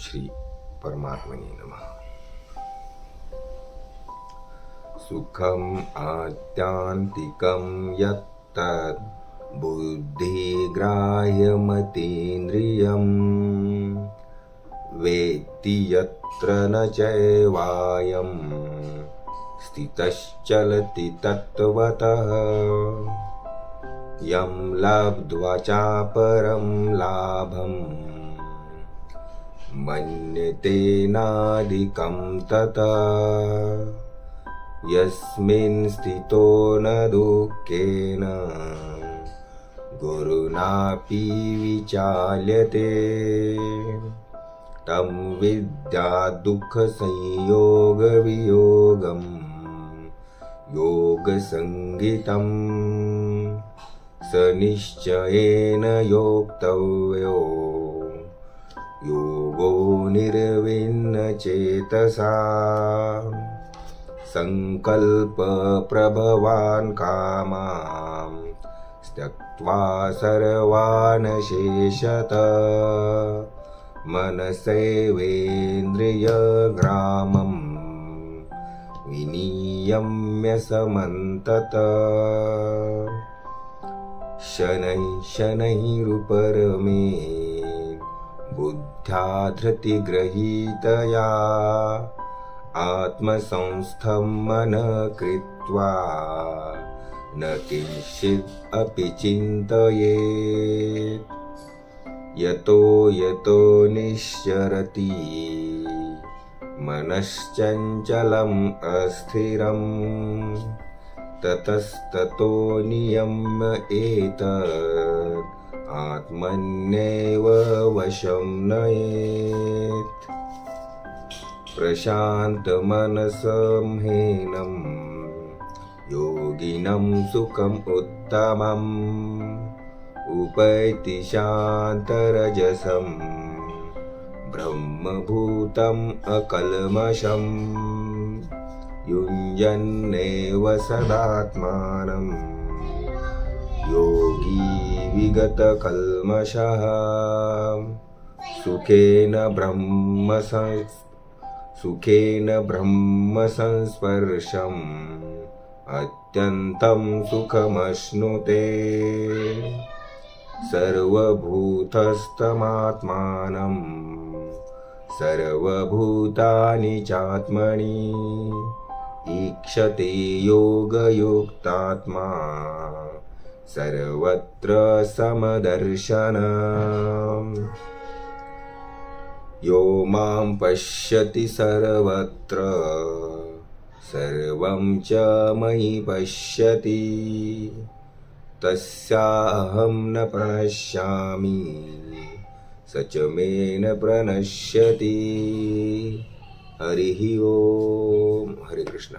श्री परमात्मने नमः। सुखम् आत्यान्तिकं यत्तत् बुद्धिग्राह्यमतीन्द्रियम् वेत्ति यत्र न चैवायं स्थितश्चलति तत्त्वतः। यं लब्ध्वा चापरं लाभं मन्यते नाधिकं ततः। यस्मिन् स्थितो न दुःखेन गुरुणापि विचाल्यते तं विद्या दुःखसंयोगवियोगम् योगसंज्ञितम्। स निश्चयेन योक्तव्यो योगो निर्विण्णचेतसा। संकल्प प्रभवान् कामान् त्यक्त्वा सर्वान् शेषतः मनसैवेन्द्रियग्रामम् विनियम्य समन्ततः। शनैः शनैरुपरमेत् बुद्ध्या धृतिगृहीतया आत्मसंस्थं मनः कृत्वा न किंचित् अपि चिन्तयेत्। यतो यतो निश्चरति मनश्चञ्चलम् अस्थिरम् ततस्ततो नियम्य एतत् आत्मन्येव वशं नयेत्। प्रशान्तमनसं हीनं योगिनं सुखम् उत्तमम् उपैति शान्तरजसं ब्रह्मभूतम् अकल्मषम्। युञ्जन्नेव सदात्मानं योगी विगतकल्मषः। सुखेन ब्रह्म संस्पर्शम् अत्यन्तं सुखमश्नुते। सर्वभूतस्थमात्मानं सर्वभूतानि चात्मनि ईक्षते योगयुक्तात्मा सर्वत्र समदर्शनम्। यो मां पश्यति सर्वत्र सर्वं च मयि पश्यति तस्याहं न प्रणश्यामि स च मे न प्रणश्यति। हरिः ओम। हरे कृष्ण।